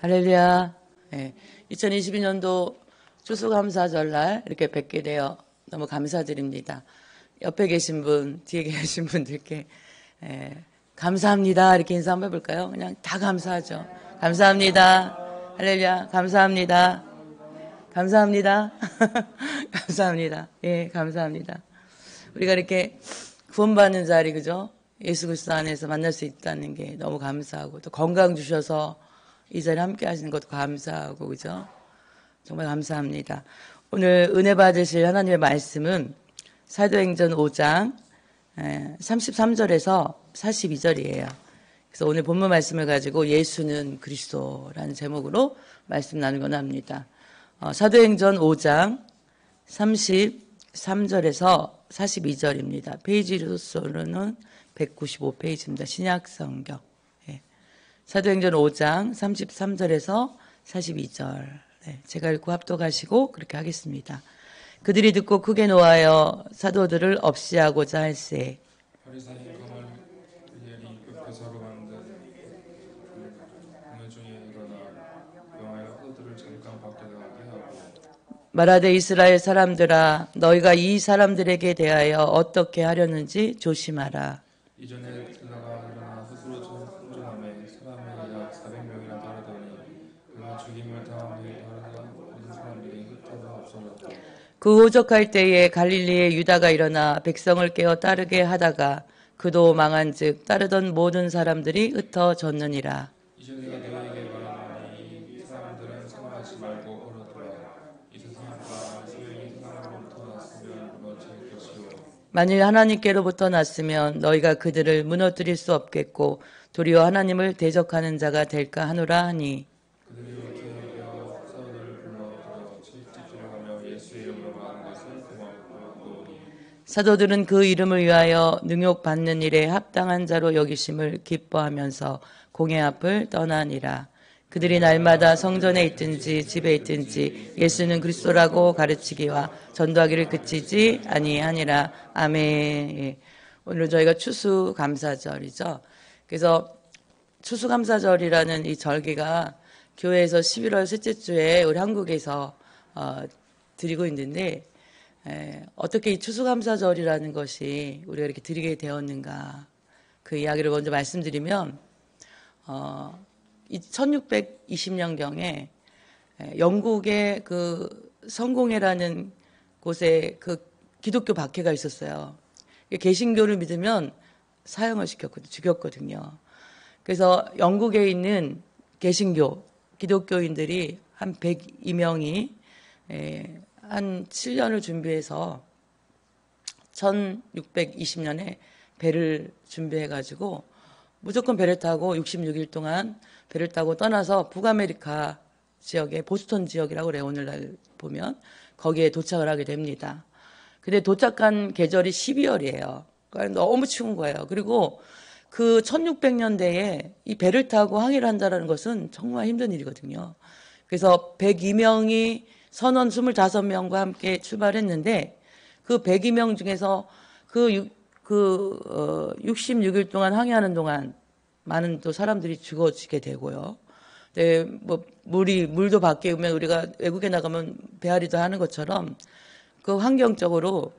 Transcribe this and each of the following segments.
할렐루야. 예, 2022년도 추수감사절날 이렇게 뵙게 되어 너무 감사드립니다. 옆에 계신 분, 뒤에 계신 분들께 감사합니다. 이렇게 인사 한번 해볼까요? 그냥 다 감사하죠. 감사합니다. 할렐루야. 감사합니다. 감사합니다. 감사합니다. 예, 감사합니다. 우리가 이렇게 구원받는 자리, 그죠? 예수 그리스도 안에서 만날 수 있다는 게 너무 감사하고, 또 건강 주셔서 이 자리에 함께 하시는 것도 감사하고, 그죠? 정말 감사합니다. 오늘 은혜 받으실 하나님의 말씀은 사도행전 5장 33절에서 42절이에요. 그래서 오늘 본문 말씀을 가지고 예수는 그리스도라는 제목으로 말씀 나누곤 합니다. 사도행전 5장 33절에서 42절입니다. 페이지로서는 195페이지입니다. 신약성경. 사도행전 5장 33절에서 42절. 제가 읽고 합독하시고 그렇게 하겠습니다. 그들이 듣고 크게 노하여 사도들을 없이하고자 할세. 바리새인 가만 일리 읍에서로 만든 공회 중에 일어나 명하여 사도들을 잠깐 밖에 나가게 하고 말하되 이스라엘 사람들아 너희가 이 사람들에게 대하여 어떻게 하려는지 조심하라. 이전에 들라가 일어나 스스로 선전함에 사람이 약 400명이나 따르더니 그가 죽임을 당한 뒤에 따르다 모든 사람들이 흩어져 없어졌다. 그 호적할 때에 갈릴리의 유다가 일어나 백성을 깨어 따르게 하다가 그도 망한즉 따르던 모든 사람들이 흩어졌느니라. 이제 내가 너희에게 말하노니 이 사람들은 생각하지 말고 얼어들어 이 세상과 소용이 세상으로부터 났으면 무너질 것이요 만일 하나님께로부터 났으면 너희가 그들을 무너뜨릴 수 없겠고 도리어 하나님을 대적하는 자가 될까 하노라 하니. 그들이 이렇게 여겨 사도들을 불러 칠집질하며 예수의 이름으로 말하는 것을 고맙고 사도들은 그 이름을 위하여 능욕받는 일에 합당한 자로 여기심을 기뻐하면서 공회 앞을 떠나니라. 그들이 날마다 성전에 있든지 집에 있든지 예수는 그리스도라고 가르치기와 전도하기를 그치지 아니하니라. 아멘. 예. 오늘 저희가 추수감사절이죠. 그래서 추수감사절이라는 이 절기가 교회에서 11월 셋째 주에 우리 한국에서 드리고 있는데, 어떻게 이 추수감사절이라는 것이 우리가 이렇게 드리게 되었는가, 그 이야기를 먼저 말씀드리면, 1620년경에 영국의 그 성공회라는 곳에 그 기독교 박해가 있었어요. 개신교를 믿으면 사형을 죽였거든요. 그래서 영국에 있는 개신교, 기독교인들이 한 102명이 한 7년을 준비해서 1620년에 배를 준비해가지고 무조건 배를 타고 66일 동안 배를 타고 떠나서 북아메리카 지역의 보스턴 지역이라고 그래요. 오늘날 보면 거기에 도착을 하게 됩니다. 근데 도착한 계절이 12월이에요. 그러니까 너무 추운 거예요. 그리고 그 1600년대에 이 배를 타고 항해를 한다는 것은 정말 힘든 일이거든요. 그래서 102명이 선원 25명과 함께 출발했는데 그 102명 중에서 66일 동안 항해하는 동안 많은 또 사람들이 죽어지게 되고요. 네, 뭐 물도 밖에 오면 우리가 외국에 나가면 배앓이도 하는 것처럼 그 환경적으로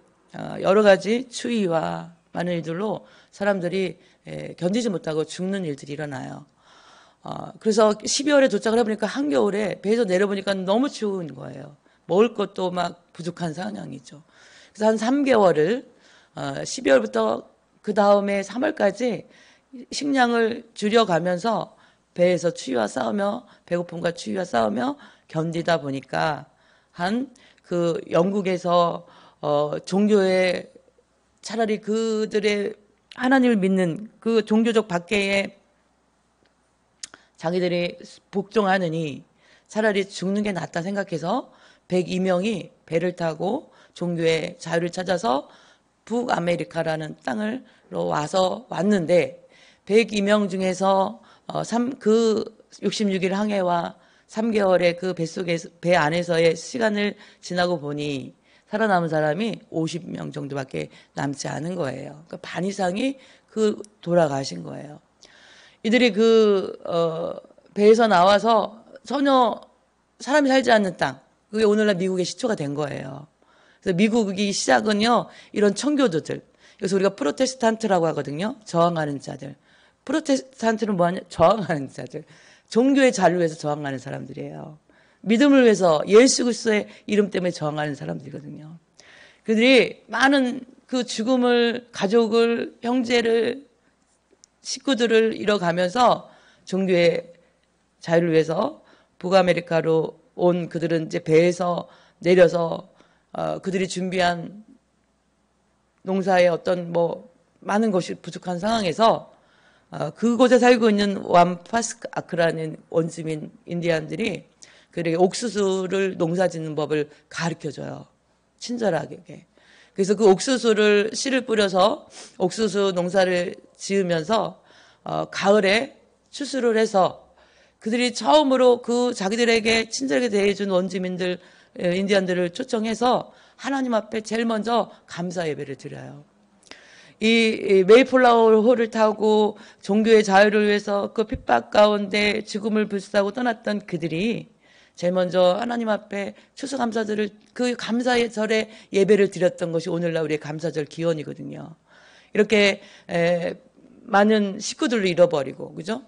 여러 가지 추위와 많은 일들로 사람들이 견디지 못하고 죽는 일들이 일어나요. 그래서 12월에 도착을 해보니까 한겨울에 배에서 내려보니까 너무 추운 거예요. 먹을 것도 막 부족한 상황이죠. 그래서 한 3개월을 12월부터 그 다음에 3월까지 식량을 줄여가면서 배에서 추위와 싸우며 배고픔과 추위와 싸우며 견디다 보니까 한 그 영국에서 종교에 차라리 그들의 하나님을 믿는 그 종교적 박해에 자기들이 복종하느니 차라리 죽는 게 낫다 생각해서 102명이 배를 타고 종교의 자유를 찾아서 북아메리카라는 땅으로 왔는데 102명 중에서 그 66일 항해와 3개월의 그 배 안에서의 시간을 지나고 보니 살아남은 사람이 50명 정도밖에 남지 않은 거예요. 그러니까 반 이상이 돌아가신 거예요. 이들이 배에서 나와서 전혀 사람이 살지 않는 땅. 그게 오늘날 미국의 시초가 된 거예요. 그래서 미국이 시작은요, 이런 청교도들. 그래서 우리가 프로테스탄트라고 하거든요. 저항하는 자들. 프로테스탄트는 뭐하냐? 저항하는 자들. 종교의 자유를 위해서 저항하는 사람들이에요. 믿음을 위해서 예수 그리스도의 이름 때문에 저항하는 사람들이거든요. 그들이 많은 그 죽음을, 가족을, 형제를, 식구들을 잃어가면서 종교의 자유를 위해서 북아메리카로 온 그들은 이제 배에서 내려서 그들이 준비한 농사에 어떤 많은 것이 부족한 상황에서 그곳에 살고 있는 완파스아크라는 원주민 인디안들이 그들에게 옥수수를 농사짓는 법을 가르쳐줘요. 친절하게. 그래서 그 옥수수를 씨를 뿌려서 옥수수 농사를 지으면서 가을에 추수를 해서 그들이 처음으로 그 자기들에게 친절하게 대해준 원주민들, 인디안들을 초청해서 하나님 앞에 제일 먼저 감사 예배를 드려요. 이 메이플라워 홀을 타고 종교의 자유를 위해서 그 핍박 가운데 죽음을 불사하고 떠났던 그들이 제일 먼저 하나님 앞에 추수감사절을 그 감사의 절에 예배를 드렸던 것이 오늘날 우리의 감사절 기원이거든요. 이렇게 많은 식구들을 잃어버리고, 그죠?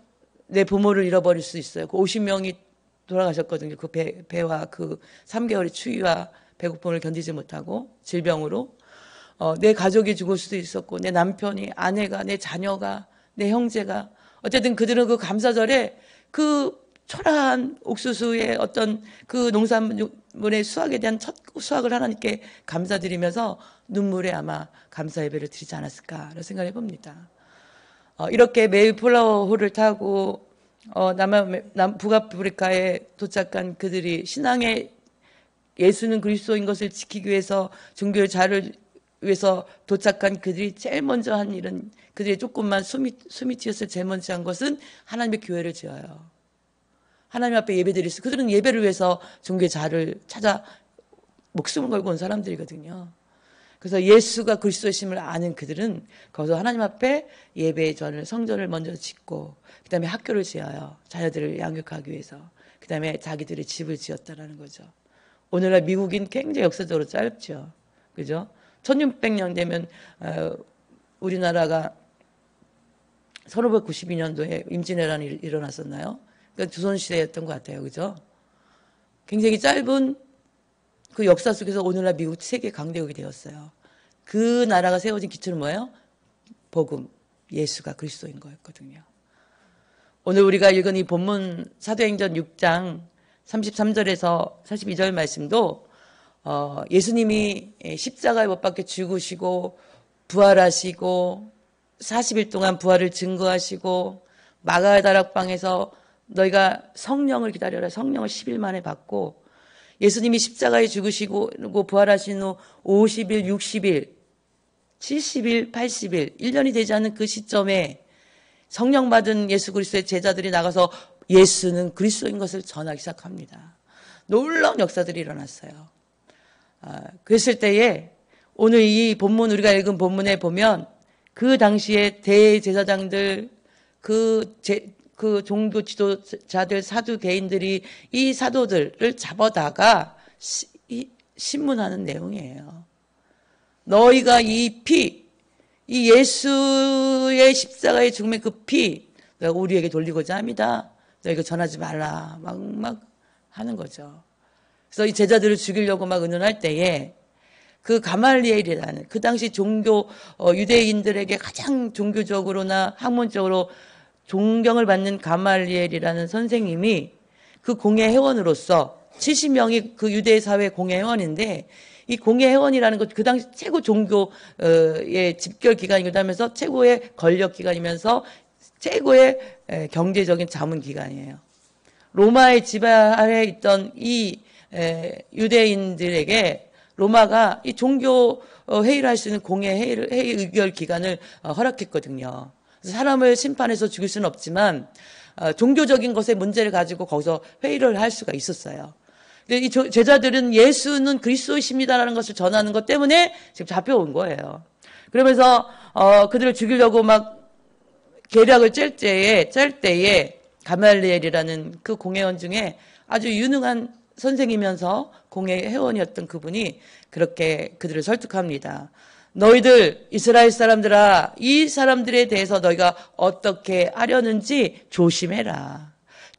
내 부모를 잃어버릴 수 있어요. 그 50명이 돌아가셨거든요. 그 배와 그 3개월의 추위와 배고픔을 견디지 못하고 질병으로 내 가족이 죽을 수도 있었고 내 남편이, 아내가, 내 자녀가, 내 형제가, 어쨌든 그들은 그 감사절에 그 초라한 옥수수의 어떤 그 농산물의 수확에 대한 첫 수확을 하나님께 감사드리면서 눈물에 아마 감사 예배를 드리지 않았을까라는 생각을 해봅니다. 이렇게 메이플라워 홀을 타고 북아프리카에 도착한 그들이 신앙의 예수는 그리스도인 것을 지키기 위해서 종교의 자유를 위해서 도착한 그들이 제일 먼저 한 일은, 그들이 조금만 숨이 튀었을 제일 먼저 한 것은 하나님의 교회를 지어요. 하나님 앞에 예배드릴 수, 그들은 예배를 위해서 종교의 자유를 찾아 목숨을 걸고 온 사람들이거든요. 그래서 예수가 그리스도이심을 아는 그들은 거기서 하나님 앞에 예배의 전을, 성전을 먼저 짓고 그 다음에 학교를 지어요. 자녀들을 양육하기 위해서. 그 다음에 자기들의 집을 지었다라는 거죠. 오늘날 미국인 굉장히 역사적으로 짧죠. 그죠? 1600년 되면 우리나라가 1592년도에 임진왜란이 일어났었나요? 그러니까 조선시대였던 것 같아요. 그죠? 굉장히 짧은 그 역사 속에서 오늘날 미국 세계 강대국이 되었어요. 그 나라가 세워진 기초는 뭐예요? 복음, 예수가 그리스도인 거였거든요. 오늘 우리가 읽은 이 본문 사도행전 6장 33절에서 42절 말씀도 예수님이 십자가에 못 박혀 죽으시고 부활하시고 40일 동안 부활을 증거하시고 마가의 다락방에서 너희가 성령을 기다려라. 성령을 10일 만에 받고 예수님이 십자가에 죽으시고 부활하신 후 50일, 60일, 70일, 80일, 1년이 되지 않는 그 시점에 성령 받은 예수 그리스도의 제자들이 나가서 예수는 그리스도인 것을 전하기 시작합니다. 놀라운 역사들이 일어났어요. 그랬을 때에 오늘 이 본문, 우리가 읽은 본문에 보면 그 당시에 대제사장들, 그 종교 지도자들, 사두개인들이 이 사도들을 잡아다가 신문하는 내용이에요. 너희가 이 예수의 십자가의 죽음의 그 피, 너희가 우리에게 돌리고자 합니다. 너희가 전하지 말라. 막 하는 거죠. 그래서 이 제자들을 죽이려고 막 의논할 때에 그 가말리엘이라는 그 당시 종교, 유대인들에게 가장 종교적으로나 학문적으로 존경을 받는 가말리엘이라는 선생님이 그 공예 회원으로서 70명이 그 유대 사회 공예 회원인데 이 공예 회원이라는 것 그 당시 최고 종교의 집결 기관이기도 하면서 최고의 권력 기관이면서 최고의 경제적인 자문 기관이에요. 로마의 지배 아래 있던 이 유대인들에게 로마가 이 종교 회의를 할 수 있는 공예 회의 의결 기관을 허락했거든요. 사람을 심판해서 죽일 수는 없지만 종교적인 것에 문제를 가지고 거기서 회의를 할 수가 있었어요. 근데 이 제자들은 예수는 그리스도이십니다라는 것을 전하는 것 때문에 지금 잡혀온 거예요. 그러면서 그들을 죽이려고 막 계략을 짤 때에 가말리엘이라는 그 공회원 중에 아주 유능한 선생이면서 공회 회원이었던 그분이 그렇게 그들을 설득합니다. 너희들 이스라엘 사람들아, 이 사람들에 대해서 너희가 어떻게 하려는지 조심해라.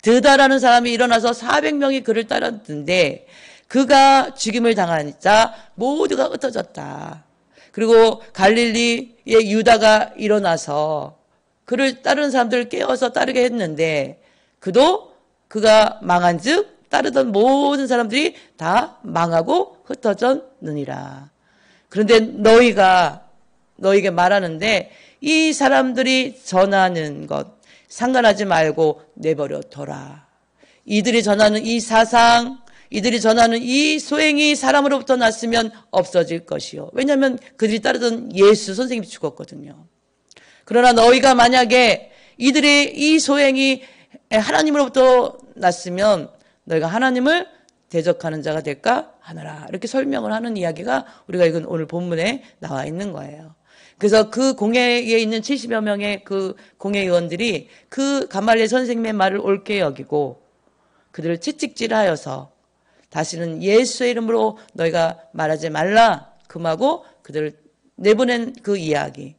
드다라는 사람이 일어나서 400명이 그를 따랐는데 그가 죽임을 당하자 모두가 흩어졌다. 그리고 갈릴리의 유다가 일어나서 그를 따르는 사람들을 깨워서 따르게 했는데 그가 망한즉 따르던 모든 사람들이 다 망하고 흩어졌느니라. 그런데 너에게 말하는데 이 사람들이 전하는 것 상관하지 말고 내버려 둬라. 이들이 전하는 이 사상, 이들이 전하는 이 소행이 사람으로부터 났으면 없어질 것이요. 왜냐하면 그들이 따르던 예수 선생님이 죽었거든요. 그러나 너희가 만약에 이들의 이 소행이 하나님으로부터 났으면 너희가 하나님을 대적하는 자가 될까 하노라. 이렇게 설명을 하는 이야기가 우리가 읽은 오늘 본문에 나와 있는 거예요. 그래서 그 공회에 있는 70여 명의 그 공회의원들이 그 가말리엘 선생님의 말을 옳게 여기고 그들을 채찍질하여서 다시는 예수의 이름으로 너희가 말하지 말라 금하고 그들을 내보낸 그 이야기.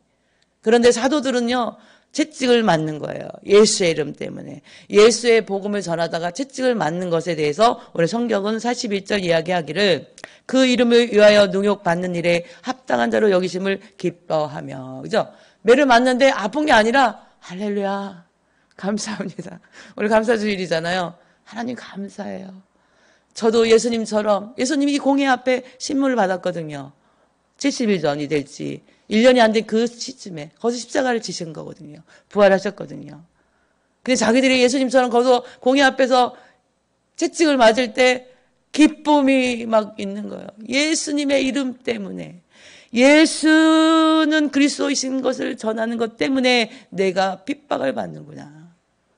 그런데 사도들은요, 채찍을 맞는 거예요. 예수의 이름 때문에. 예수의 복음을 전하다가 채찍을 맞는 것에 대해서 오늘 성경은 41절 이야기하기를 그 이름을 위하여 능욕받는 일에 합당한 자로 여기심을 기뻐하며. 그죠? 매를 맞는데 아픈 게 아니라 할렐루야. 감사합니다. 오늘 감사주일이잖아요. 하나님 감사해요. 저도 예수님처럼 예수님이 이 공회 앞에 신문을 받았거든요. 70일 전이 될지 1년이 안 된 그 시점에 거기서 십자가를 지신 거거든요. 부활하셨거든요. 근데 자기들이 예수님처럼 거기서 공회 앞에서 채찍을 맞을 때 기쁨이 막 있는 거예요. 예수님의 이름 때문에. 예수는 그리스도이신 것을 전하는 것 때문에 내가 핍박을 받는구나.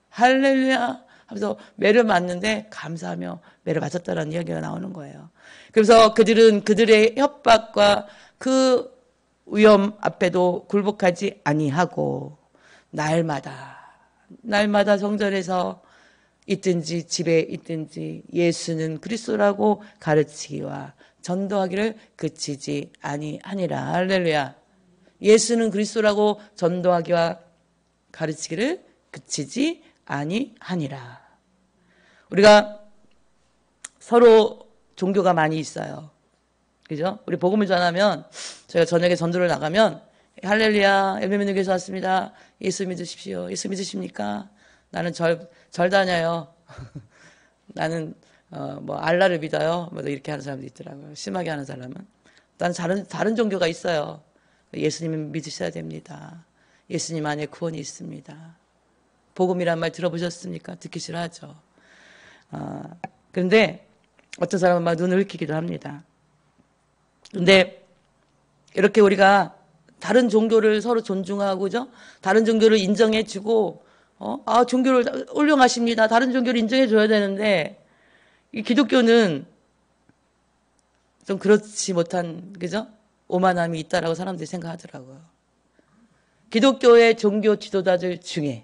할렐루야 하면서 매를 맞는데 감사하며 매를 맞았다라는 이야기가 나오는 거예요. 그래서 그들은 그들의 협박과 그 위험 앞에도 굴복하지 아니하고 날마다 성전에서 있든지 집에 있든지 예수는 그리스도라고 가르치기와 전도하기를 그치지 아니하니라. 할렐루야. 예수는 그리스도라고 전도하기와 가르치기를 그치지 아니하니라. 우리가 서로 종교가 많이 있어요. 그죠? 우리 복음을 전하면 저희가 저녁에 전도를 나가면 할렐루야, 예배 믿는 교회에서 왔습니다. 예수 믿으십시오. 예수 믿으십니까? 나는 절 다녀요. 나는 알라를 믿어요. 뭐 이렇게 하는 사람도 있더라고요. 심하게 하는 사람은. 난 다른 종교가 있어요. 예수님을 믿으셔야 됩니다. 예수님 안에 구원이 있습니다. 복음이란 말 들어보셨습니까? 듣기 싫어하죠. 그런데 어떤 사람은 막 눈을 흘키기도 합니다. 근데 이렇게 우리가 다른 종교를 서로 존중하고죠. 다른 종교를 인정해주고, 종교를 훌륭하십니다. 다른 종교를 인정해줘야 되는데, 이 기독교는 좀 그렇지 못한, 그죠? 오만함이 있다라고 사람들이 생각하더라고요. 기독교의 종교 지도자들 중에,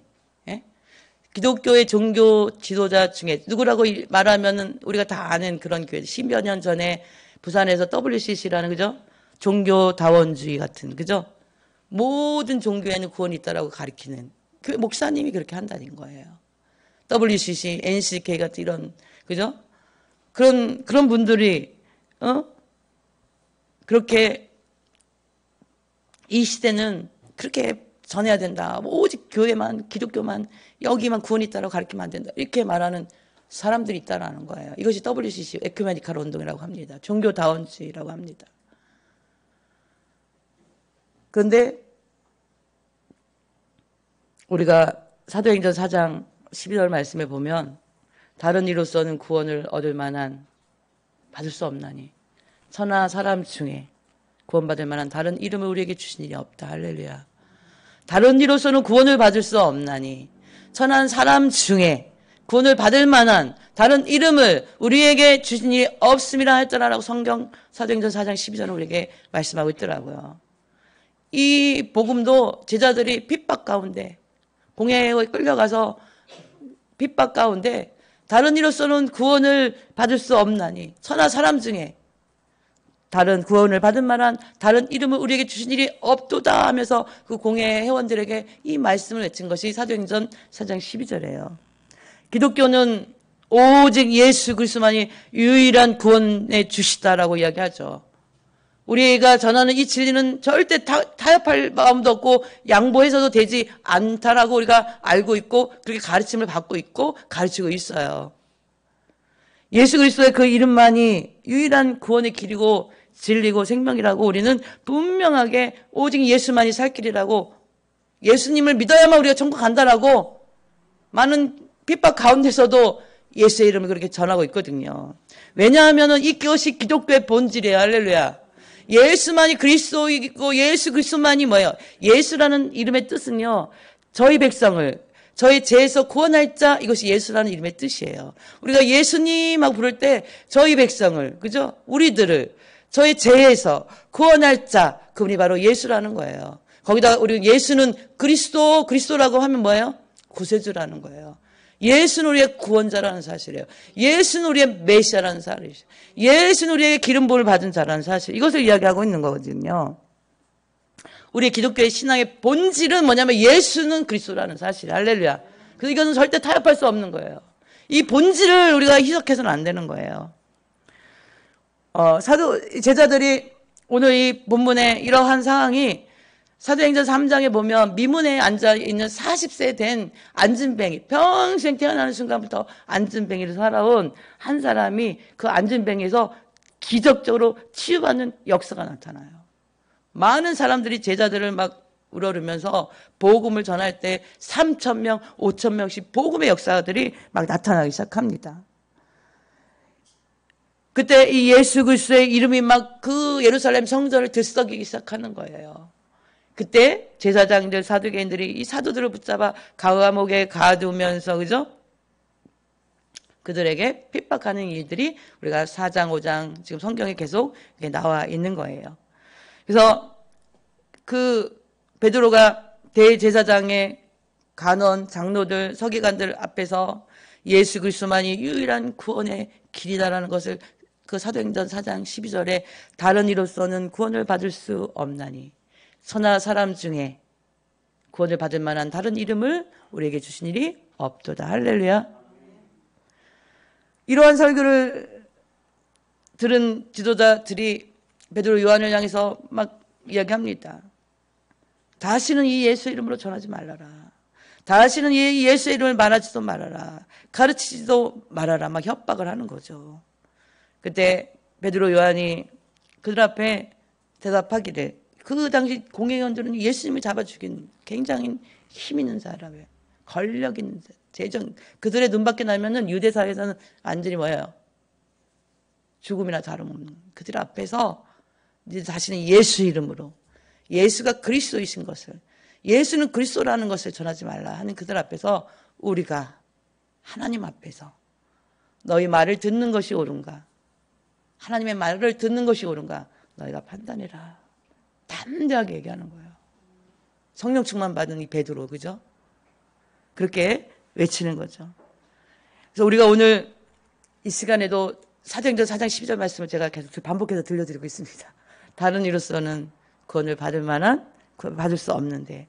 기독교의 종교 지도자 중에 누구라고 말하면은 우리가 다 아는 그런 교회, 10여 년 전에 부산에서 WCC라는, 그죠? 종교다원주의 같은, 그죠? 모든 종교에는 구원이 있다라고 가리키는 교회 목사님이 그렇게 한다는 거예요. WCC, NCK 같은 이런, 그죠? 그런 분들이, 그렇게 이 시대는 그렇게 전해야 된다. 오직 교회만, 기독교만, 여기만 구원이 있다라고 가르치면 안 된다. 이렇게 말하는 사람들이 있다라는 거예요. 이것이 WCC, 에큐메니칼 운동이라고 합니다. 종교다원주의라고 합니다. 그런데 우리가 사도행전 4장 12절 말씀에 보면 다른 이로서는 구원을 얻을 만한 받을 수 없나니 천하 사람 중에 구원받을 만한 다른 이름을 우리에게 주신 일이 없다. 할렐루야. 다른 이로서는 구원을 받을 수 없나니 천한 사람 중에 구원을 받을 만한 다른 이름을 우리에게 주신 일이 없음이라 했더라라고 성경 사도행전 4장 12절을 우리에게 말씀하고 있더라고요. 이 복음도 제자들이 핍박 가운데 공회에 끌려가서 핍박 가운데 다른 이로서는 구원을 받을 수 없나니 천하 사람 중에 다른 구원을 받을 만한 다른 이름을 우리에게 주신 일이 없도다 하면서 그 공회 회원들에게 이 말씀을 외친 것이 사도행전 4장 12절이에요. 기독교는 오직 예수 그리스도만이 유일한 구원의 주시다라고 이야기하죠. 우리가 전하는 이 진리는 절대 타협할 마음도 없고 양보해서도 되지 않다라고 우리가 알고 있고 그렇게 가르침을 받고 있고 가르치고 있어요. 예수 그리스도의 그 이름만이 유일한 구원의 길이고 진리고 생명이라고 우리는 분명하게 오직 예수만이 살 길이라고 예수님을 믿어야만 우리가 천국 간다라고 많은 핍박 가운데서도 예수의 이름을 그렇게 전하고 있거든요. 왜냐하면 이것이 기독교의 본질이에요. 할렐루야. 예수만이 그리스도이고 예수 그리스도만이 뭐예요? 예수라는 이름의 뜻은요. 저희 백성을 저희 죄에서 구원할 자 이것이 예수라는 이름의 뜻이에요. 우리가 예수님하고 부를 때 저희 백성을 그죠? 우리들을 저희 죄에서 구원할 자 그분이 바로 예수라는 거예요. 거기다가 우리 예수는 그리스도라고 하면 뭐예요? 구세주라는 거예요. 예수는 우리의 구원자라는 사실이에요. 예수는 우리의 메시아라는 사실이에요. 예수는 우리에게 기름 부음을 받은 자라는 사실. 이것을 이야기하고 있는 거거든요. 우리 기독교의 신앙의 본질은 뭐냐면 예수는 그리스도라는 사실. 할렐루야. 그래서 이것은 절대 타협할 수 없는 거예요. 이 본질을 우리가 희석해서는 안 되는 거예요. 제자들이 오늘 이 본문에 이러한 상황이 사도행전 3장에 보면 미문에 앉아있는 40세 된 안진뱅이, 평생 태어나는 순간부터 안진뱅이를 살아온 한 사람이 그 안진뱅이에서 기적적으로 치유받는 역사가 나타나요. 많은 사람들이 제자들을 막 우러르면서 복음을 전할 때 3,000명, 5,000명씩 복음의 역사들이 막 나타나기 시작합니다. 그때 이 예수 그리스도의 이름이 막 그 예루살렘 성전을 들썩이기 시작하는 거예요. 그때 제사장들, 사두개인들이 이 사도들을 붙잡아 감옥에 가두면서 그죠? 그들에게 핍박하는 일들이 우리가 4장, 5장 지금 성경에 계속 나와 있는 거예요. 그래서 그 베드로가 대제사장의 간원, 장로들, 서기관들 앞에서 예수 그리스도만이 유일한 구원의 길이다라는 것을 그 사도행전 4장 12절에 다른 이로서는 구원을 받을 수 없나니 천하 사람 중에 구원을 받을 만한 다른 이름을 우리에게 주신 일이 없도다. 할렐루야. 이러한 설교를 들은 지도자들이 베드로 요한을 향해서 막 이야기합니다. 다시는 이 예수 이름으로 전하지 말라라. 다시는 이 예수의 이름을 말하지도 말아라. 가르치지도 말아라. 막 협박을 하는 거죠. 그때 베드로 요한이 그들 앞에 대답하기를 그 당시 공회의원들은 예수님을 잡아 죽인 굉장히 힘 있는 사람이에요. 권력 있는 재정 그들의 눈밖에 나면은 유대 사회에서는 완전히 뭐예요? 죽음이나 다름없는 그들 앞에서 이제 자신은 예수 이름으로 예수가 그리스도이신 것을 예수는 그리스도라는 것을 전하지 말라 하는 그들 앞에서 우리가 하나님 앞에서 너희 말을 듣는 것이 옳은가? 하나님의 말을 듣는 것이 옳은가? 너희가 판단해라. 담대하게 얘기하는 거예요. 성령 충만 받은 이 베드로, 그죠? 그렇게 외치는 거죠. 그래서 우리가 오늘 이 시간에도 사도행전 4장 12절 말씀을 제가 계속 반복해서 들려드리고 있습니다. 다른 이로서는 구원을 받을 만한, 받을 수 없는데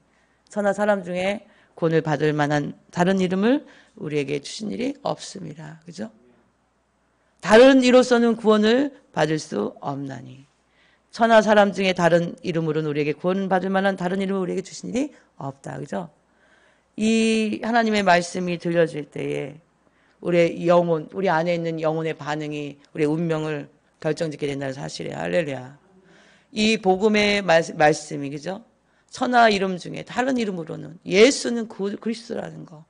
천하 사람 중에 구원을 받을 만한 다른 이름을 우리에게 주신 일이 없습니다. 그죠? 다른 이로서는 구원을 받을 수 없나니 천하 사람 중에 다른 이름으로는 우리에게 구원받을 만한 다른 이름을 우리에게 주신 일이 없다. 그죠? 이 하나님의 말씀이 들려질 때에 우리의 영혼, 우리 안에 있는 영혼의 반응이 우리의 운명을 결정짓게 된다는 사실이에요. 할렐루야. 이 복음의 말씀이 그죠? 천하 이름 중에 다른 이름으로는 예수는 그리스도라는 거.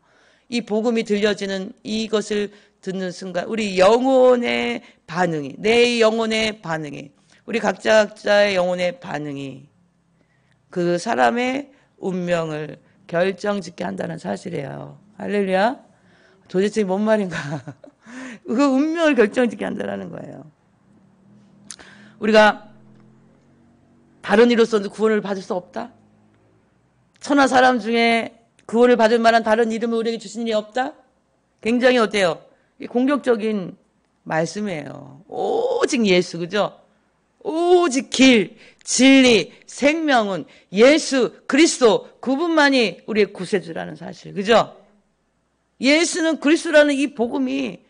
이 복음이 들려지는 이것을 듣는 순간 우리 영혼의 반응이 내 영혼의 반응이 우리 각자의 영혼의 반응이 그 사람의 운명을 결정짓게 한다는 사실이에요. 할렐루야. 도대체 뭔 말인가? 그 운명을 결정짓게 한다는 거예요. 우리가 다른 이로서는 구원을 받을 수 없다? 천하 사람 중에 구원을 받을 만한 다른 이름을 우리에게 주신 일이 없다? 굉장히 어때요? 공격적인 말씀이에요. 오직 예수, 그죠? 오직 길, 진리, 생명은 예수 그리스도 그분만이 우리의 구세주라는 사실, 그죠? 예수는 그리스도라는 이 복음이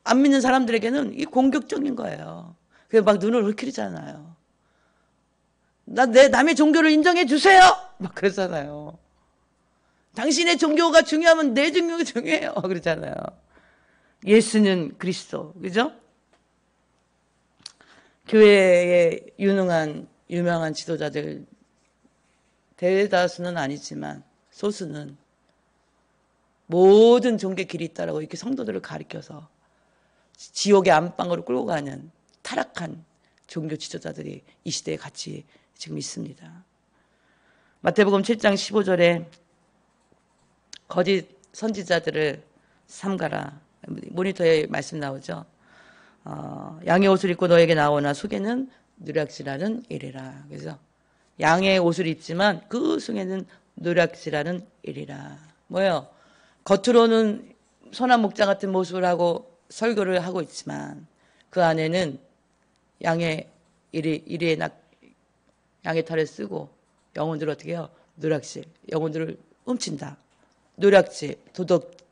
안 믿는 사람들에게는 이 공격적인 거예요. 그래서 막 눈을 흘리잖아요. 남의 종교를 인정해 주세요! 막 그러잖아요. 당신의 종교가 중요하면 내 종교가 중요해요. 그러잖아요. 예수는 그리스도, 그죠? 교회에 유명한 지도자들, 대다수는 아니지만, 소수는 모든 종교 길이 있다라고 이렇게 성도들을 가리켜서 지옥의 안방으로 끌고 가는 타락한 종교 지도자들이 이 시대에 같이 지금 있습니다. 마태복음 7장 15절에 거짓 선지자들을 삼가라. 모니터에 말씀 나오죠. 양의 옷을 입고 너에게 나오나 속에는 누락질하는 일이라. 그래서 양의 옷을 입지만 그 속에는 누락질하는 일이라. 뭐예요? 겉으로는 선한 목자 같은 모습을 하고 설교를 하고 있지만 그 안에는 양의 털을 쓰고 영혼들을 어떻게 해요? 누락질, 영혼들을 훔친다. 누락질,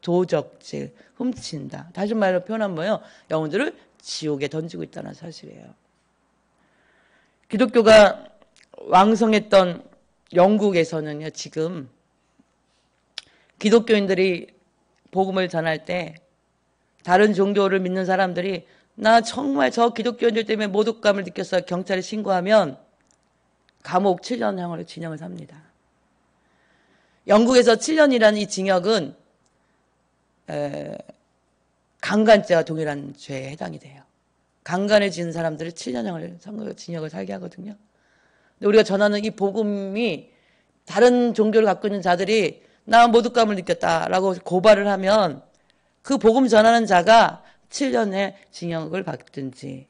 도적질, 훔친다. 다시 말로 표현하면 뭐예요? 영혼들을 지옥에 던지고 있다는 사실이에요. 기독교가 왕성했던 영국에서는요, 지금 기독교인들이 복음을 전할 때 다른 종교를 믿는 사람들이 나 정말 저 기독교인들 때문에 모독감을 느껴서 경찰에 신고하면 감옥 7년형으로 징역을 삽니다. 영국에서 7년이라는 이 징역은 강간죄와 동일한 죄에 해당이 돼요. 강간을 지은 사람들을 7년형을 징역을 살게 하거든요. 근데 우리가 전하는 이 복음이 다른 종교를 갖고 있는 자들이 나 모독감을 느꼈다라고 고발을 하면 그 복음 전하는 자가 7년의 징역을 받든지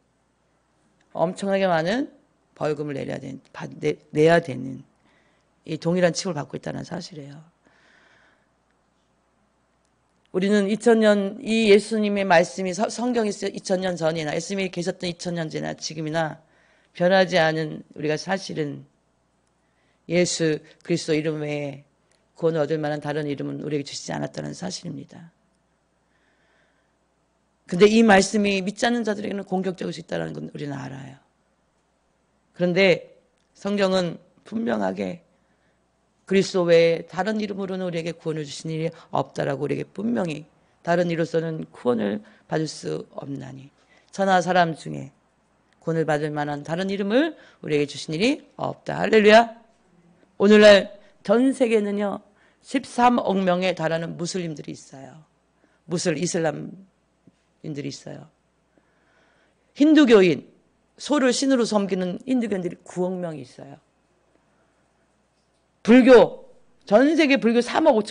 엄청나게 많은 벌금을 내야 되는 이 동일한 칙을 받고 있다는 사실이에요. 우리는 2000년 이 예수님의 말씀이 성경이 2000년 전이나 예수님이 계셨던 2000년 전이나 지금이나 변하지 않은 우리가 사실은 예수 그리스도 이름 외에 구원을 얻을 만한 다른 이름은 우리에게 주시지 않았다는 사실입니다. 근데 이 말씀이 믿지 않는 자들에게는 공격적일 수 있다는 건 우리는 알아요. 그런데 성경은 분명하게 그리스도 외에 다른 이름으로는 우리에게 구원을 주신 일이 없다라고 우리에게 분명히 다른 이로서는 구원을 받을 수 없나니 천하 사람 중에 구원을 받을 만한 다른 이름을 우리에게 주신 일이 없다. 할렐루야. 오늘날 전 세계는요 13억 명에 달하는 무슬림들이 있어요. 이슬람인들이 있어요. 힌두교인, 소를 신으로 섬기는 힌두교인들이 9억 명이 있어요. 불교, 전 세계 불교 3억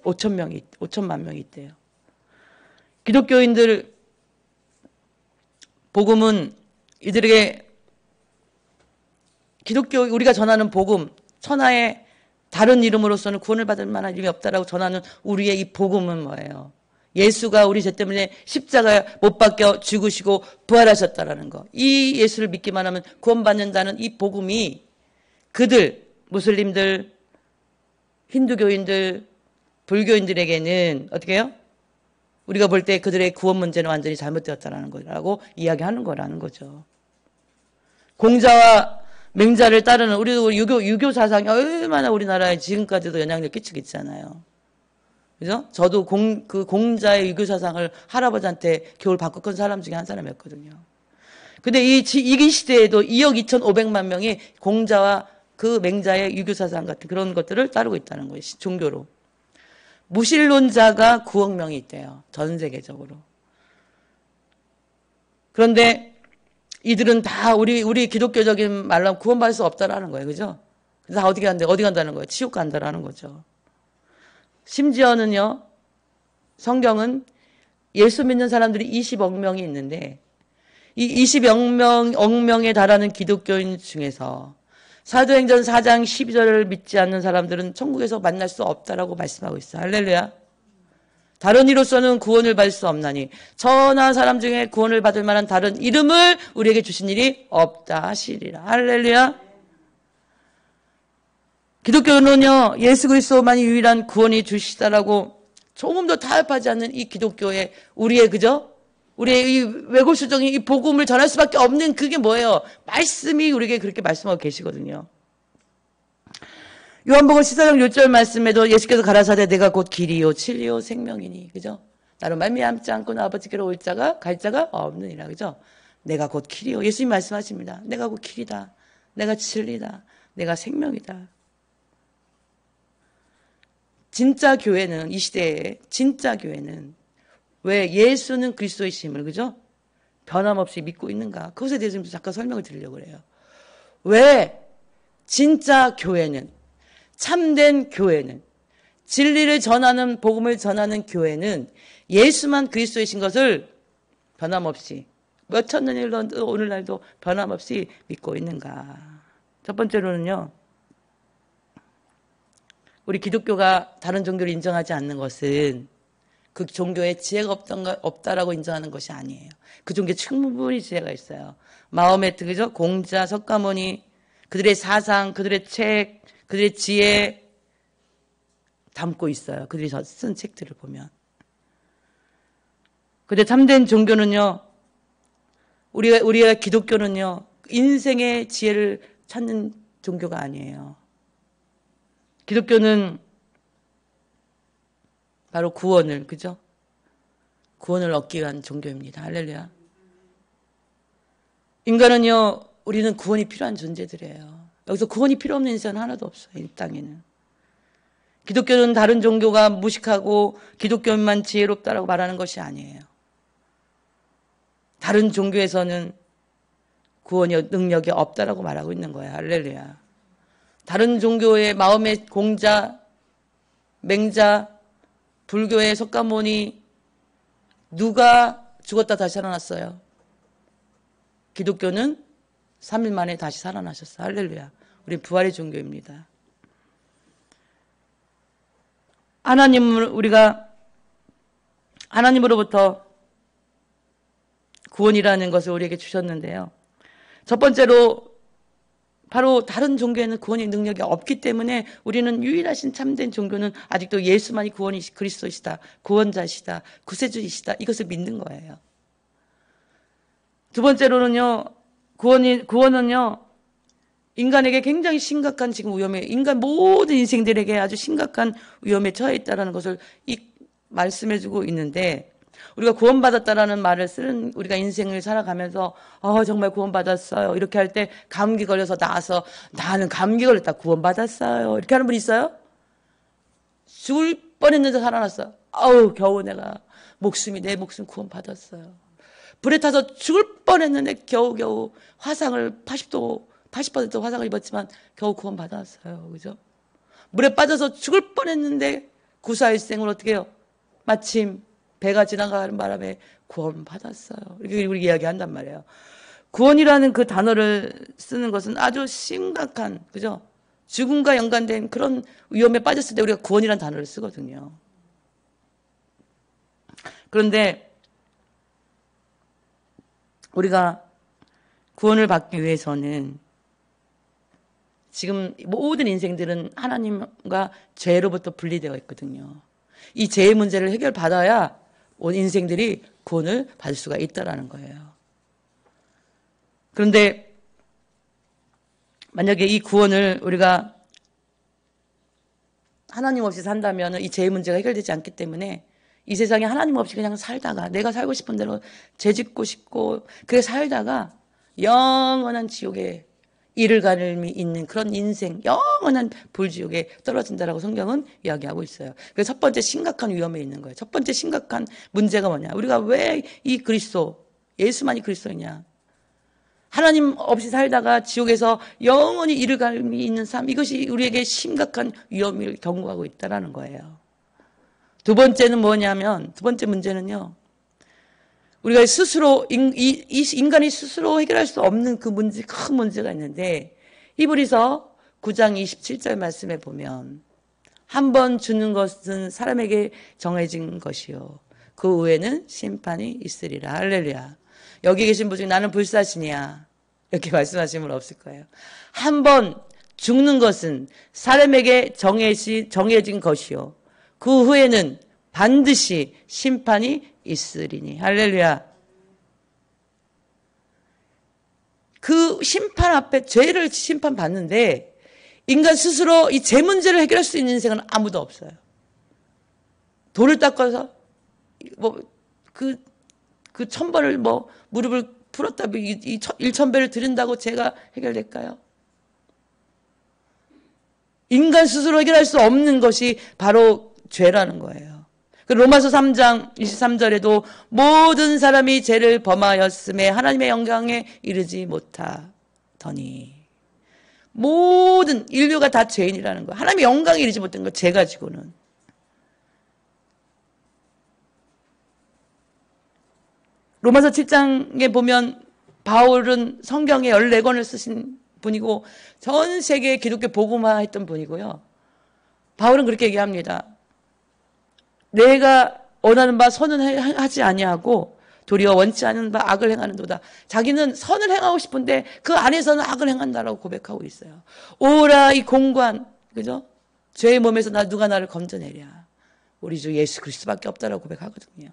5천만 명이 있대요. 기독교인들 복음은 이들에게 우리가 전하는 복음, 천하의 다른 이름으로서는 구원을 받을 만한 이름이 없다라고 전하는 우리의 이 복음은 뭐예요? 예수가 우리 죄 때문에 십자가에 못 박혀 죽으시고 부활하셨다라는 거. 이 예수를 믿기만 하면 구원받는다는 이 복음이 그들, 무슬림들, 힌두교인들, 불교인들에게는 어떻게 해요? 우리가 볼 때 그들의 구원 문제는 완전히 잘못되었다라는 거라고 이야기하는 거라는 거죠. 공자와 맹자를 따르는 우리도 유교 사상이 얼마나 우리나라에 지금까지도 영향력 끼치고 있잖아요. 그죠? 저도 공자의 유교 사상을 할아버지한테 교훈을 받고 큰 사람 중에 한 사람이었거든요. 근데 이 시대에도 2억 2,500만 명이 공자와 그 맹자의 유교 사상 같은 그런 것들을 따르고 있다는 거예요. 종교로. 무신론자가 9억 명이 있대요. 전 세계적으로. 그런데 이들은 다 우리 기독교적인 말로 하면 구원받을 수 없다라는 거예요. 그죠? 그래서 어디 간다는 거예요? 지옥 간다라는 거죠. 심지어는요, 성경은 예수 믿는 사람들이 20억 명이 있는데, 이 20억 명에 달하는 기독교인 중에서 사도행전 4장 12절을 믿지 않는 사람들은 천국에서 만날 수 없다라고 말씀하고 있어요. 할렐루야. 다른 이로서는 구원을 받을 수 없나니 저나 사람 중에 구원을 받을 만한 다른 이름을 우리에게 주신 일이 없다 하시리라. 할렐루야. 기독교는요, 예수 그리스도만이 유일한 구원이 주시다라고 조금도 타협하지 않는 이 기독교의 우리의 그죠? 우리의 이 외골수적인 이 복음을 전할 수밖에 없는 그게 뭐예요? 말씀이 우리에게 그렇게 말씀하고 계시거든요. 요한복음 14장 6절 말씀에도 예수께서 가라사대 내가 곧 길이요 진리요 생명이니 그죠? 나로 말미암지 않고는 아버지께로 올 자가 갈 자가 없느니라 그죠? 내가 곧 길이요. 예수님 말씀하십니다. 내가 곧 길이다. 내가 진리다. 내가 생명이다. 진짜 교회는 이 시대에 진짜 교회는 왜 예수는 그리스도이심을 그죠? 변함없이 믿고 있는가? 그것에 대해서 좀 잠깐 설명을 드리려고 그래요. 왜 진짜 교회는 참된 교회는 진리를 전하는 복음을 전하는 교회는 예수만 그리스도이신 것을 변함없이 몇 천년 일도 오늘날도 변함없이 믿고 있는가? 첫 번째로는요. 우리 기독교가 다른 종교를 인정하지 않는 것은 그 종교에 지혜가 없다라고 인정하는 것이 아니에요. 그 종교에 충분히 지혜가 있어요. 마호메트, 그죠? 공자, 석가모니, 그들의 사상, 그들의 책, 그들의 지혜 담고 있어요. 그들이 쓴 책들을 보면. 근데 참된 종교는요, 우리가 기독교는요, 인생의 지혜를 찾는 종교가 아니에요. 기독교는 바로 구원을, 그죠? 구원을 얻기 위한 종교입니다. 할렐루야. 인간은요, 우리는 구원이 필요한 존재들이에요. 여기서 구원이 필요 없는 인생은 하나도 없어요. 이 땅에는. 기독교는 다른 종교가 무식하고 기독교만 지혜롭다라고 말하는 것이 아니에요. 다른 종교에서는 구원의 능력이 없다라고 말하고 있는 거예요. 할렐루야. 다른 종교의 마음의 공자, 맹자, 불교의 석가모니 누가 죽었다 다시 살아났어요? 기독교는 3일 만에 다시 살아나셨어요. 할렐루야. 우리 부활의 종교입니다. 우리가 하나님으로부터 구원이라는 것을 우리에게 주셨는데요. 첫 번째로 바로 다른 종교에는 구원의 능력이 없기 때문에 우리는 유일하신 참된 종교는 아직도 예수만이 구원이 그리스도시다, 구원자시다, 구세주이시다 이것을 믿는 거예요. 두 번째로는요, 구원은요, 인간에게 굉장히 심각한 지금 위험에, 인간 모든 인생들에게 아주 심각한 위험에 처해 있다는 것을 말씀해주고 있는데, 우리가 구원받았다라는 말을 쓰는 우리가 인생을 살아가면서 정말 구원받았어요. 이렇게 할 때 감기 걸려서 나와서 나는 감기 걸렸다 구원받았어요. 이렇게 하는 분 있어요? 죽을 뻔했는데 살아났어. 겨우 내가 내 목숨 구원받았어요. 불에 타서 죽을 뻔했는데 겨우 화상을 80% 화상을 입었지만 겨우 구원받았어요. 그죠? 물에 빠져서 죽을 뻔했는데 구사일생을 어떻게 해요? 마침 배가 지나가는 바람에 구원받았어요. 이렇게 우리 이야기한단 말이에요. 구원이라는 그 단어를 쓰는 것은 아주 심각한, 그죠? 죽음과 연관된 그런 위험에 빠졌을 때 우리가 구원이라는 단어를 쓰거든요. 그런데 우리가 구원을 받기 위해서는 지금 모든 인생들은 하나님과 죄로부터 분리되어 있거든요. 이 죄의 문제를 해결받아야 온 인생들이 구원을 받을 수가 있다는 거예요. 그런데 만약에 이 구원을 우리가 하나님 없이 산다면 이 죄의 문제가 해결되지 않기 때문에 이 세상에 하나님 없이 그냥 살다가 내가 살고 싶은 대로 죄 짓고 싶고 그렇게 살다가 영원한 지옥에 이를 가름이 있는 그런 인생, 영원한 불지옥에 떨어진다라고 성경은 이야기하고 있어요. 그래서 첫 번째 심각한 위험에 있는 거예요. 첫 번째 심각한 문제가 뭐냐? 우리가 왜 이 그리스도, 예수만이 그리스도냐? 하나님 없이 살다가 지옥에서 영원히 이를 가름이 있는 삶, 이것이 우리에게 심각한 위험을 경고하고 있다는 거예요. 두 번째는 뭐냐면, 두 번째 문제는요. 우리가 스스로 인간이 스스로 해결할 수 없는 그 문제, 큰 문제가 있는데 히브리서 9장 27절 말씀에 보면 한 번 주는 것은 사람에게 정해진 것이요. 그 후에는 심판이 있으리라. 할렐루야. 여기 계신 분 중에 나는 불사신이야. 이렇게 말씀하시는 분 없을 거예요. 한 번 죽는 것은 사람에게 정해진 것이요. 그 후에는 반드시 심판이 있으리니. 할렐루야. 그 심판 앞에 죄를 심판받는데 인간 스스로 이 죄 문제를 해결할 수 있는 인생은 아무도 없어요. 돌을 닦아서 그 1000번을 무릎을 풀었다 이 1000배를 드린다고 죄가 해결될까요? 인간 스스로 해결할 수 없는 것이 바로 죄라는 거예요. 로마서 3장 23절에도 모든 사람이 죄를 범하였음에 하나님의 영광에 이르지 못하더니 모든 인류가 다 죄인이라는 거예요. 하나님의 영광에 이르지 못한 거 죄 가지고는. 로마서 7장에 보면 바울은 성경에 14권을 쓰신 분이고 전 세계에 기독교 복음화했던 분이고요. 바울은 그렇게 얘기합니다. 내가 원하는 바 선은 하지 아니하고 도리어 원치 않은 바 악을 행하는도다. 자기는 선을 행하고 싶은데 그 안에서는 악을 행한다라고 고백하고 있어요. 오라 이 공고한, 그죠? 죄의 몸에서 누가 나를 건져내랴. 우리 주 예수 그리스도밖에 없다라고 고백하거든요.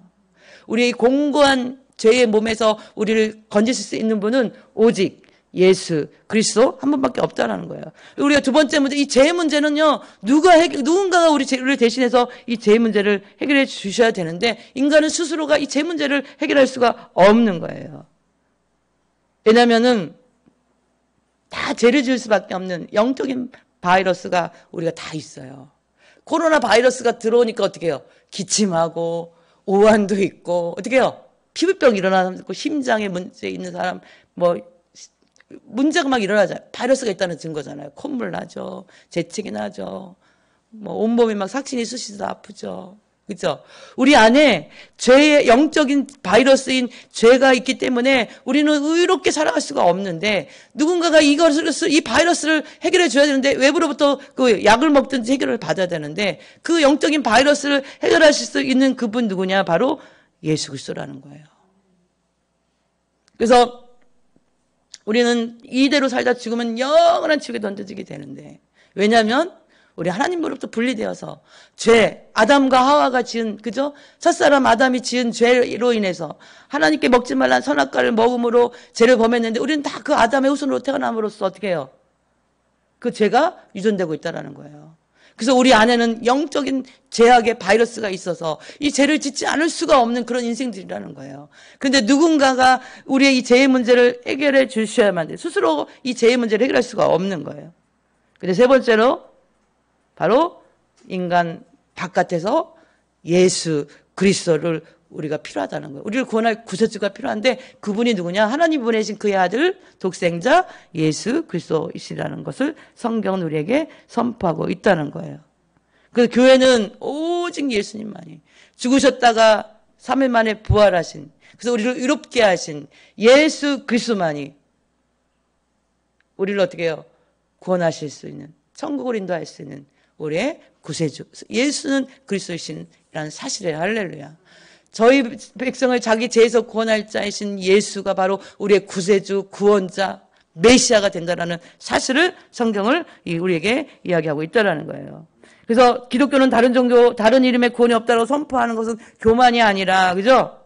우리의 이 공고한 죄의 몸에서 우리를 건지실 수 있는 분은 오직 예수 그리스도 한 분밖에 없다라는 거예요. 우리가 두 번째 문제, 이 죄 문제는요, 누군가가 우리 죄를 대신해서 이 죄 문제를 해결해 주셔야 되는데 인간은 스스로가 이 죄 문제를 해결할 수가 없는 거예요. 왜냐하면은 다 죄를 지을 수밖에 없는 영적인 바이러스가 우리가 다 있어요. 코로나 바이러스가 들어오니까 어떻게 해요? 기침하고 오한도 있고 어떻게 해요? 피부병 일어나는 사람 있고 심장에 문제 있는 사람 문제가 막 일어나잖아요. 바이러스가 있다는 증거잖아요. 콧물 나죠. 재채기 나죠. 온몸이 막 삭신이 쑤시도 아프죠. 그죠? 우리 안에 죄의 영적인 바이러스인 죄가 있기 때문에 우리는 의롭게 살아갈 수가 없는데 누군가가 이 바이러스를 해결해 줘야 되는데 외부로부터 그 약을 먹든지 해결을 받아야 되는데 그 영적인 바이러스를 해결하실 수 있는 그분 누구냐? 바로 예수 그리스도라는 거예요. 그래서 우리는 이대로 살다 죽으면 영원한 지옥에 던져지게 되는데 왜냐하면 우리 하나님으로부터 분리되어서 죄, 아담과 하와가 지은, 그죠? 첫사람 아담이 지은 죄로 인해서 하나님께 먹지 말라는 선악과를 먹음으로 죄를 범했는데 우리는 다 그 아담의 후손으로 태어남으로써 어떻게 해요? 그 죄가 유전되고 있다는 거예요. 그래서 우리 안에는 영적인 죄악의 바이러스가 있어서 이 죄를 짓지 않을 수가 없는 그런 인생들이라는 거예요. 그런데 누군가가 우리의 이 죄의 문제를 해결해 주셔야만 돼요. 스스로 이 죄의 문제를 해결할 수가 없는 거예요. 근데 세 번째로 바로 인간 바깥에서 예수 그리스도를 우리가 필요하다는 거예요. 우리를 구원할 구세주가 필요한데 그분이 누구냐? 하나님 보내신 그의 아들 독생자 예수 그리스도이시라는 것을 성경은 우리에게 선포하고 있다는 거예요. 그래서 교회는 오직 예수님만이 죽으셨다가 3일 만에 부활하신, 그래서 우리를 의롭게 하신 예수 그리스도만이 우리를 어떻게 해요? 구원하실 수 있는, 천국을 인도할 수 있는 우리의 구세주 예수는 그리스도이신이라는 사실이에요. 할렐루야. 저희 백성을 자기 죄에서 구원할 자이신 예수가 바로 우리의 구세주, 구원자, 메시아가 된다라는 사실을 성경을 우리에게 이야기하고 있다라는 거예요. 그래서 기독교는 다른 종교, 다른 이름의 구원이 없다고 선포하는 것은 교만이 아니라, 그죠?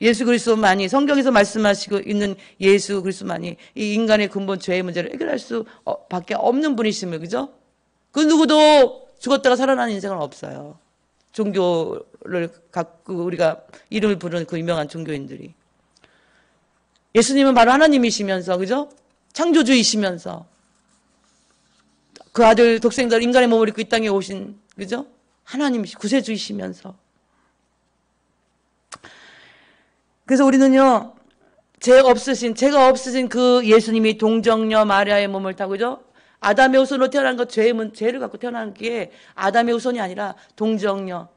예수 그리스도만이, 성경에서 말씀하시고 있는 예수 그리스도만이 이 인간의 근본 죄의 문제를 해결할 수 밖에 없는 분이심을, 그죠? 그 누구도 죽었다가 살아나는 인생은 없어요. 종교를 갖고 우리가 이름을 부르는 그 유명한 종교인들이. 예수님은 바로 하나님이시면서, 그죠? 창조주이시면서 그 아들 독생자 인간의 몸을 입고 이 땅에 오신, 그죠? 하나님이시, 구세주이시면서. 그래서 우리는요, 죄가 없으신 그 예수님이 동정녀 마리아의 몸을 타고, 그죠? 아담의 후손으로 태어난 것, 죄를 갖고 태어난 게 아담의 후손이 아니라 동정녀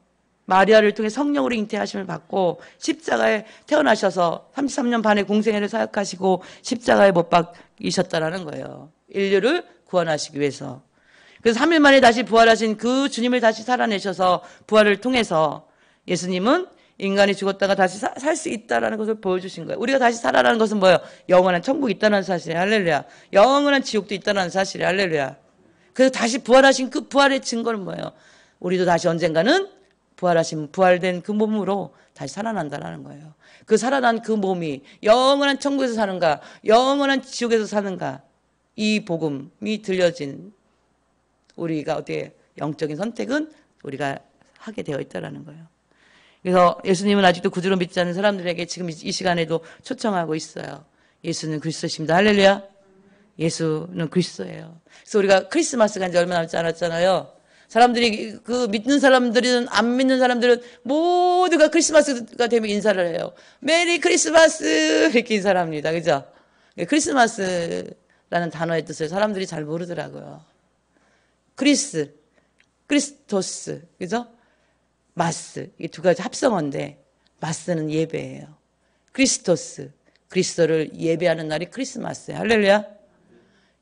마리아를 통해 성령으로 잉태하심을 받고 십자가에 태어나셔서 33년 반의 공생애를 사역하시고 십자가에 못 박이셨다라는 거예요. 인류를 구원하시기 위해서. 그래서 3일 만에 다시 부활하신 그 주님을 다시 살아내셔서 부활을 통해서 예수님은 인간이 죽었다가 다시 살 수 있다라는 것을 보여주신 거예요. 우리가 다시 살아나는 것은 뭐예요? 영원한 천국이 있다는 사실이에요. 할렐루야. 영원한 지옥도 있다는 사실이에요. 할렐루야. 그래서 다시 부활하신 그 부활의 증거는 뭐예요? 우리도 다시 언젠가는 부활된 그 몸으로 다시 살아난다라는 거예요. 그 살아난 그 몸이 영원한 천국에서 사는가, 영원한 지옥에서 사는가, 이 복음이 들려진 우리가 어떻게 영적인 선택은 우리가 하게 되어 있다라는 거예요. 그래서 예수님은 아직도 구주로 믿지 않는 사람들에게 지금 이 시간에도 초청하고 있어요. 예수는 그리스도십니다. 할렐루야. 예수는 그리스도예요. 그래서 우리가 크리스마스가 이제 얼마 남지 않았잖아요. 사람들이 그 믿는 사람들은 안 믿는 사람들은 모두가 크리스마스가 되면 인사를 해요. 메리 크리스마스 이렇게 인사를 합니다. 그죠? 크리스마스라는 단어의 뜻을 사람들이 잘 모르더라고요. 크리스토스, 그죠? 마스, 이 두 가지 합성어인데 마스는 예배예요. 크리스토스, 그리스도를 예배하는 날이 크리스마스예요. 할렐루야.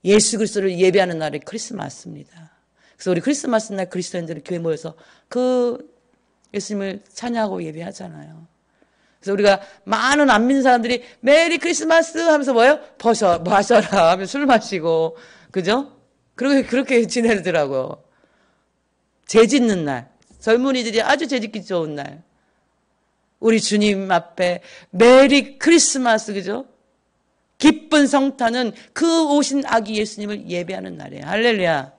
예수 그리스도를 예배하는 날이 크리스마스입니다. 그래서 우리 크리스마스 날 그리스도인들이 교회 모여서 그 예수님을 찬양하고 예배하잖아요. 그래서 우리가 많은 안 믿는 사람들이 메리 크리스마스 하면서 뭐예요? 마셔라 하면 술 마시고, 그죠? 그렇게 지내더라고요. 재 짓는 날. 젊은이들이 아주 재짓기 좋은 날. 우리 주님 앞에 메리 크리스마스, 그죠? 기쁜 성탄은 그 오신 아기 예수님을 예배하는 날이에요. 할렐루야.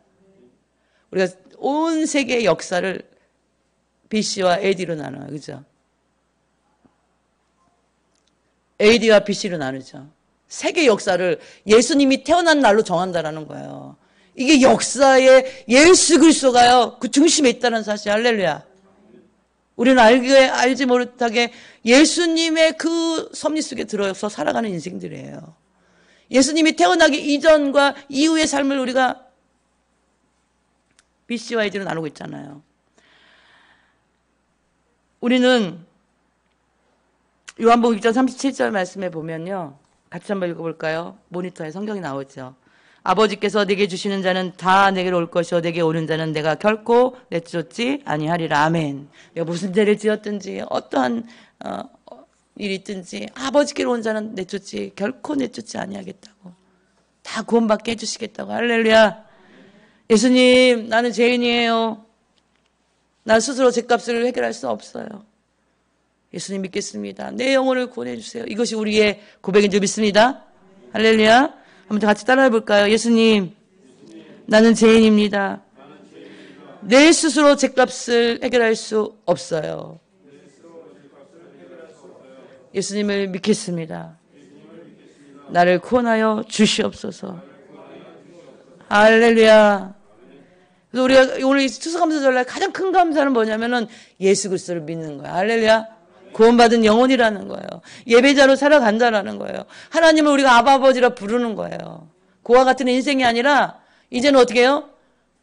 우리가 온 세계의 역사를 BC와 AD로 나눠요. 그죠? AD와 BC로 나누죠. 세계 역사를 예수님이 태어난 날로 정한다라는 거예요. 이게 역사의 예수 그리스도가요, 그 중심에 있다는 사실. 할렐루야. 우리는 알지 못하게 예수님의 그 섭리 속에 들어서 살아가는 인생들이에요. 예수님이 태어나기 이전과 이후의 삶을 우리가 BC와 AD로 나누고 있잖아요. 우리는 요한복음 6장 37절 말씀에 보면요. 같이 한번 읽어볼까요? 모니터에 성경이 나오죠. 아버지께서 내게 주시는 자는 다 내게로 올 것이요 내게 오는 자는 내가 결코 내쫓지 아니하리라. 아멘. 내가 무슨 죄를 지었든지 어떠한 일이 있든지 아버지께로 온 자는 결코 내쫓지 아니하겠다고. 다 구원받게 해주시겠다고. 할렐루야. 예수님, 나는 죄인이에요. 난 스스로 죄값을 해결할 수 없어요. 예수님 믿겠습니다. 내 영혼을 구원해 주세요. 이것이 우리의 고백인 줄 믿습니다. 할렐루야. 한번 같이 따라해 볼까요? 예수님, 나는 죄인입니다. 내 스스로 죄값을 해결할 수 없어요. 예수님을 믿겠습니다. 나를 구원하여 주시옵소서. 할렐루야. 그래서 우리가 오늘 추수감사절날 가장 큰 감사는 뭐냐면은 예수 그리스도를 믿는 거야. 할렐루야. 구원받은 영혼이라는 거예요. 예배자로 살아간다라는 거예요. 하나님을 우리가 아버지라 부르는 거예요. 그와 같은 인생이 아니라 이제는 어떻게 해요?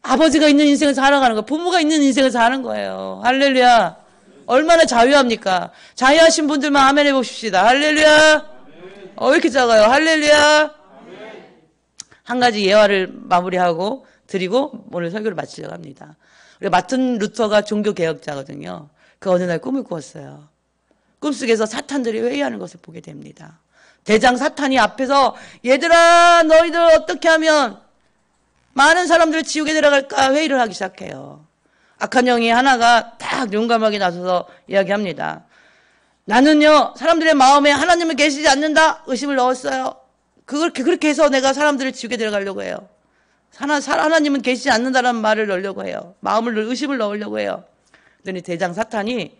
아버지가 있는 인생을 살아가는 거예요. 부모가 있는 인생을 사는 거예요. 할렐루야. 얼마나 자유합니까? 자유하신 분들만 아멘 해봅시다. 할렐루야. 왜 이렇게 작아요? 할렐루야. 한 가지 예화를 마무리하고 드리고 오늘 설교를 마치려고 합니다. 우리 마틴 루터가 종교개혁자거든요. 그 어느 날 꿈을 꾸었어요. 꿈속에서 사탄들이 회의하는 것을 보게 됩니다. 대장 사탄이 앞에서 얘들아 너희들 어떻게 하면 많은 사람들을 지옥에 들어갈까 회의를 하기 시작해요. 악한 영이 하나가 딱 용감하게 나서서 이야기합니다. 나는요 사람들의 마음에 하나님은 계시지 않는다 의심을 넣었어요. 그렇게 해서 내가 사람들을 지옥에 들어가려고 해요. 하나님은 계시지 않는다라는 말을 넣으려고 해요. 의심을 넣으려고 해요. 그랬더니 대장 사탄이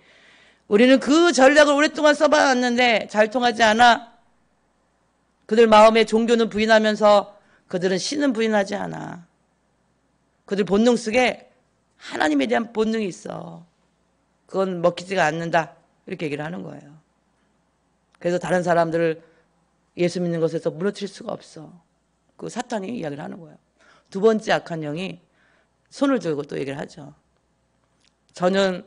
우리는 그 전략을 오랫동안 써봤는데 잘 통하지 않아. 그들 마음의 종교는 부인하면서 그들은 신은 부인하지 않아. 그들 본능 속에 하나님에 대한 본능이 있어. 그건 먹히지가 않는다. 이렇게 얘기를 하는 거예요. 그래서 다른 사람들을 예수 믿는 것에서 무너뜨릴 수가 없어. 그 사탄이 이야기를 하는 거예요. 두 번째 악한 영이 손을 들고 또 얘기를 하죠. 저는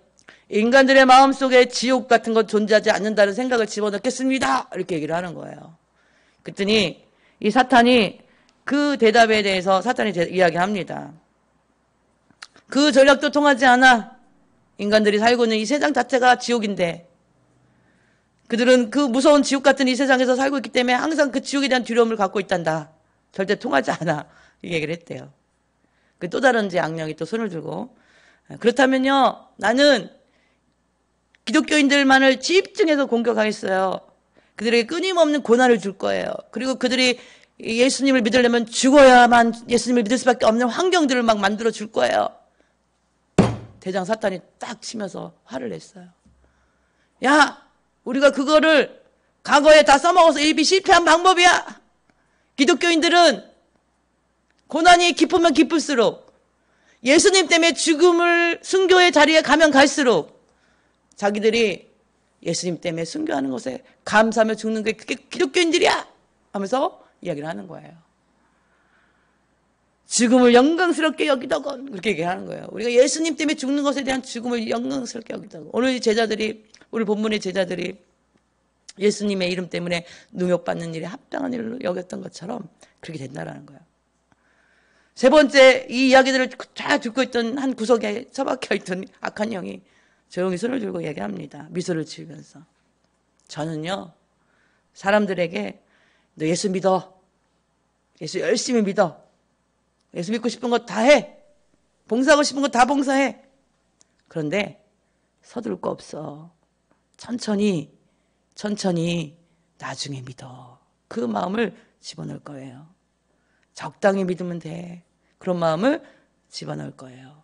인간들의 마음속에 지옥 같은 것 존재하지 않는다는 생각을 집어넣겠습니다. 이렇게 얘기를 하는 거예요. 그랬더니 이 사탄이 그 대답에 대해서 사탄이 이야기합니다. 그 전략도 통하지 않아. 인간들이 살고 있는 이 세상 자체가 지옥인데 그들은 그 무서운 지옥 같은 이 세상에서 살고 있기 때문에 항상 그 지옥에 대한 두려움을 갖고 있단다. 절대 통하지 않아. 이 얘기를 했대요. 그 또 다른 이제 악령이 또 손을 들고 그렇다면요 나는 기독교인들만을 집중해서 공격하겠어요. 그들에게 끊임없는 고난을 줄 거예요. 그리고 그들이 예수님을 믿으려면 죽어야만 예수님을 믿을 수밖에 없는 환경들을 막 만들어 줄 거예요. 대장 사탄이 딱 치면서 화를 냈어요. 야, 우리가 그거를 과거에 다 써먹어서 일비 실패한 방법이야. 기독교인들은 고난이 깊으면 깊을수록 예수님 때문에 죽음을 순교의 자리에 가면 갈수록 자기들이 예수님 때문에 순교하는 것에 감사하며 죽는 게 그게 기독교인들이야 하면서 이야기를 하는 거예요. 죽음을 영광스럽게 여기더건 그렇게 얘기하는 거예요. 우리가 예수님 때문에 죽는 것에 대한 죽음을 영광스럽게 여기더건. 오늘 제자들이 우리 본문의 제자들이 예수님의 이름 때문에 능욕받는 일이 합당한 일로 여겼던 것처럼 그렇게 된다라는 거예요. 세 번째 이 이야기들을 다 듣고 있던 한 구석에 처박혀 있던 악한 영이 조용히 손을 들고 얘기합니다. 미소를 지으면서. 저는요 사람들에게 너 예수 믿어. 예수 열심히 믿어. 예수 믿고 싶은 거 다 해. 봉사하고 싶은 거 다 봉사해. 그런데 서두를 거 없어. 천천히 나중에 믿어. 그 마음을 집어넣을 거예요. 적당히 믿으면 돼. 그런 마음을 집어넣을 거예요.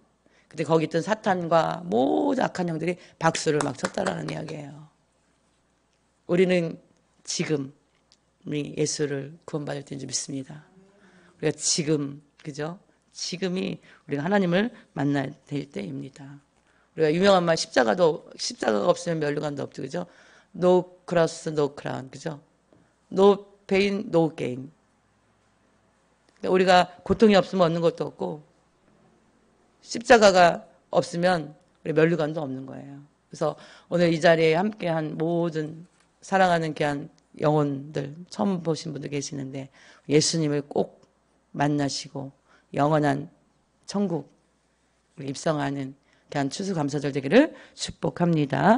근데 거기 있던 사탄과 모든 악한 영들이 박수를 막 쳤다라는 이야기예요. 우리는 지금 우리 예수를 구원받을 때인 줄 믿습니다. 우리가 지금 그죠? 지금이 우리가 하나님을 만날 때입니다. 우리가 유명한 말 십자가가 없으면 면류관도 없죠. 그죠? No cross, no crown. 그죠? No pain, no gain. 우리가 고통이 없으면 얻는 것도 없고 십자가가 없으면 우리 면류관도 없는 거예요. 그래서 오늘 이 자리에 함께한 모든 사랑하는 귀한 영혼들 처음 보신 분들 계시는데 예수님을 꼭 만나시고 영원한 천국 입성하는 귀한 추수감사절 되기를 축복합니다.